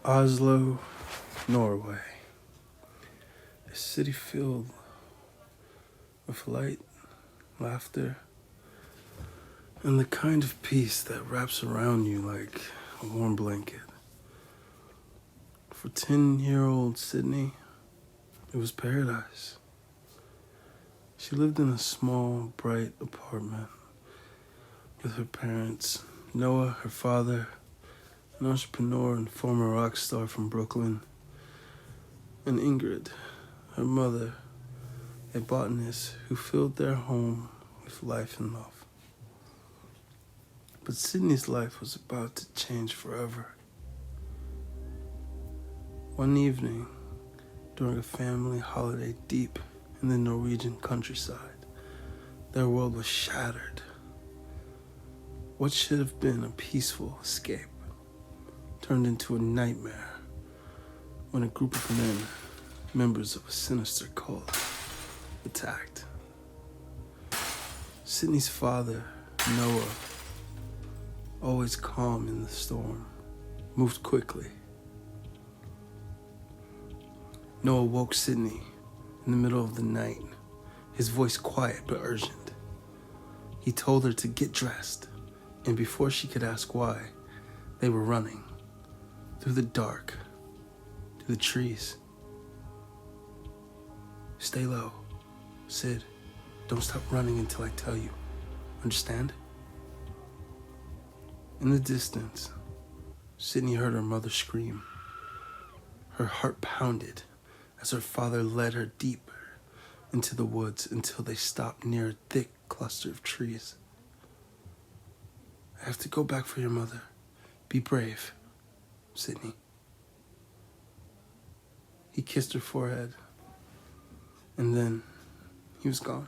Oslo, Norway. A city filled with light, laughter, and the kind of peace that wraps around you like a warm blanket. For 10-year-old Sydney, it was paradise. She lived in a small, bright apartment with her parents, Noah, her father, an entrepreneur and former rock star from Brooklyn, and Ingrid, her mother, a botanist who filled their home with life and love. But Sydney's life was about to change forever. One evening, during a family holiday deep in the Norwegian countryside, their world was shattered. What should have been a peaceful escape turned into a nightmare when a group of men, members of a sinister cult, attacked. Sydney's father, Noah, always calm in the storm, moved quickly. Noah woke Sydney in the middle of the night, his voice quiet but urgent. He told her to get dressed, and before she could ask why, they were running through the dark to the trees. Stay low, Sid. Don't stop running until I tell you. Understand? In the distance, Sydney heard her mother scream. Her heart pounded as her father led her deeper into the woods until they stopped near a thick cluster of trees. I have to go back for your mother. Be brave, Sydney. He kissed her forehead, and then he was gone.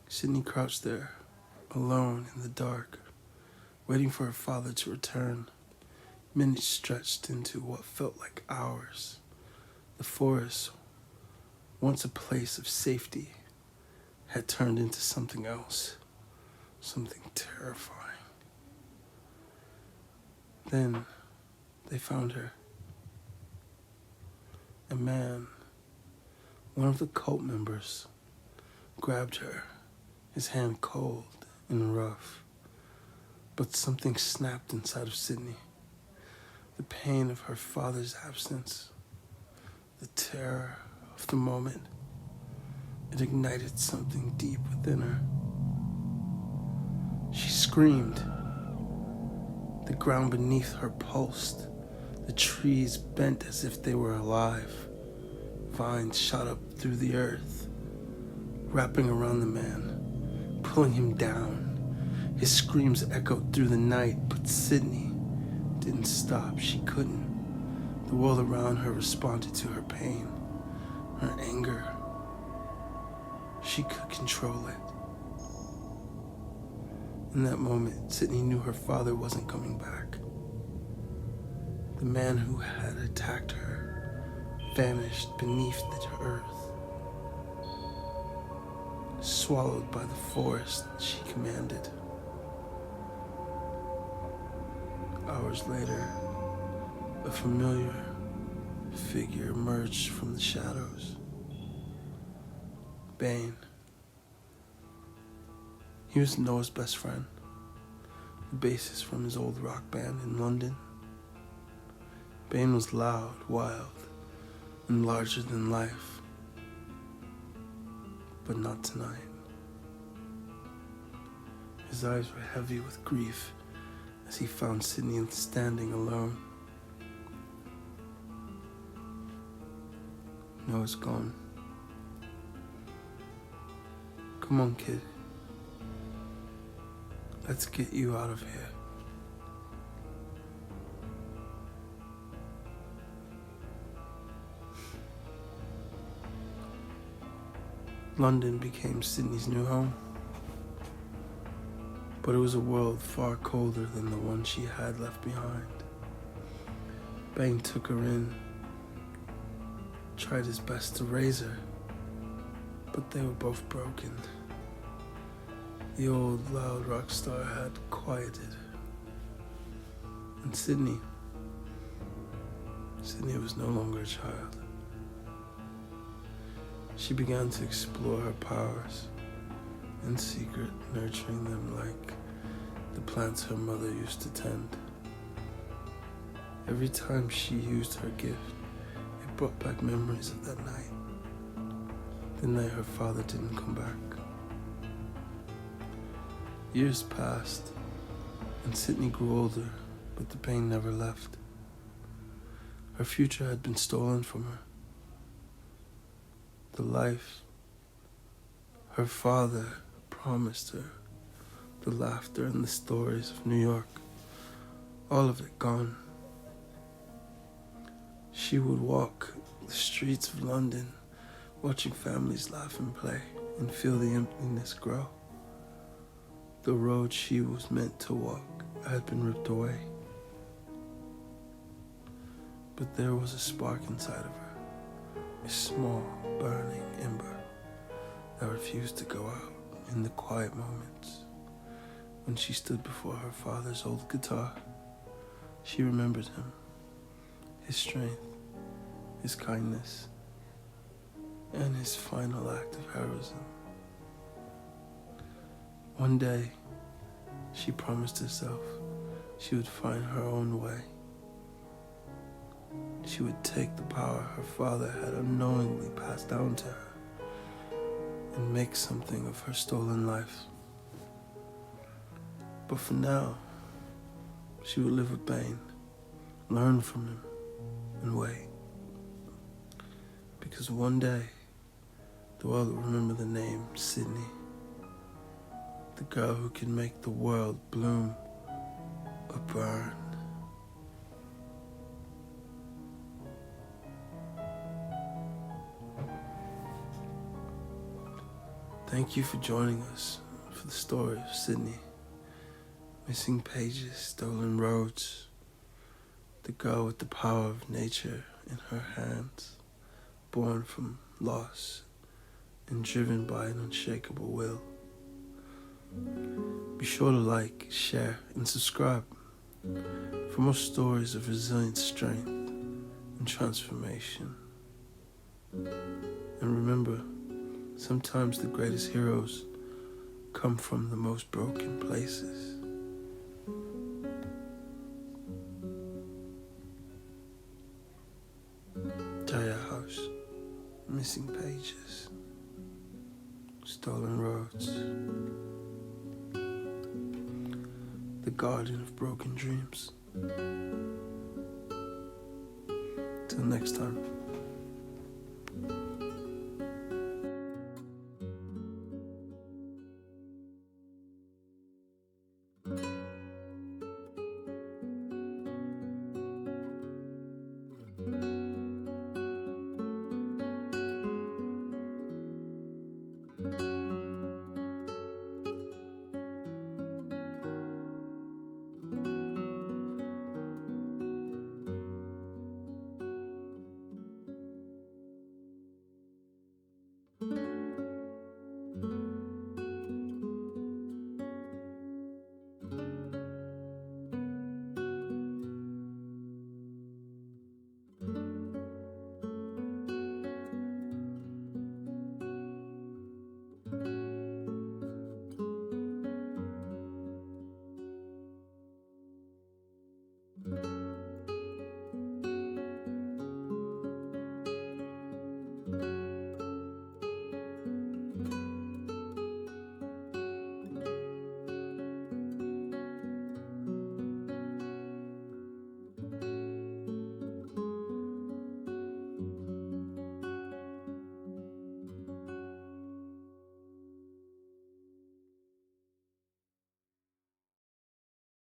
Sydney crouched there, alone in the dark, waiting for her father to return. Minutes stretched into what felt like hours. The forest, once a place of safety, had turned into something else, something terrifying. Then they found her. A man, one of the cult members, grabbed her, his hand cold and rough. But something snapped inside of Sydney. The pain of her father's absence, the terror of the moment, it ignited something deep within her. She screamed. The ground beneath her pulsed. The trees bent as if they were alive. Vines shot up through the earth, wrapping around the man, pulling him down. His screams echoed through the night, but Sydney didn't stop. She couldn't. The world around her responded to her pain, her anger. She could control it. In that moment, Sydney knew her father wasn't coming back. The man who had attacked her vanished beneath the earth, swallowed by the forest she commanded. Hours later, a familiar figure emerged from the shadows. Bane. He was Noah's best friend, the bassist from his old rock band in London. Bane was loud, wild, and larger than life. But not tonight. His eyes were heavy with grief as he found Sydney standing alone. Noah's gone. Come on, kid. Let's get you out of here. London became Sydney's new home, but it was a world far colder than the one she had left behind. Bane took her in, tried his best to raise her, but they were both broken. The old loud rock star had quieted, And Sydney was no longer a child. She began to explore her powers in secret, nurturing them like the plants her mother used to tend. Every time she used her gift, it brought back memories of that night. The night her father didn't come back. Years passed, and Sydney grew older, but the pain never left. Her future had been stolen from her. The life her father promised her, the laughter and the stories of New York, all of it gone. She would walk the streets of London, watching families laugh and play, and feel the emptiness grow. The road she was meant to walk had been ripped away. But there was a spark inside of her, a small, burning ember that refused to go out in the quiet moments. When she stood before her father's old guitar, she remembered him, his strength, his kindness, and his final act of heroism. One day, she promised herself she would find her own way. She would take the power her father had unknowingly passed down to her and make something of her stolen life. But for now, she would live with Bane, learn from him, and wait. Because one day, the world will remember the name Sydney, the girl who can make the world bloom or burn. Thank you for joining us for the story of Sydney. Missing pages, stolen roads, the girl with the power of nature in her hands, born from loss and driven by an unshakable will. Be sure to like, share, and subscribe for more stories of resilient strength and transformation. And remember, sometimes the greatest heroes come from the most broken places. Jaya House, missing pages, stolen roads, the garden of broken dreams. Till next time.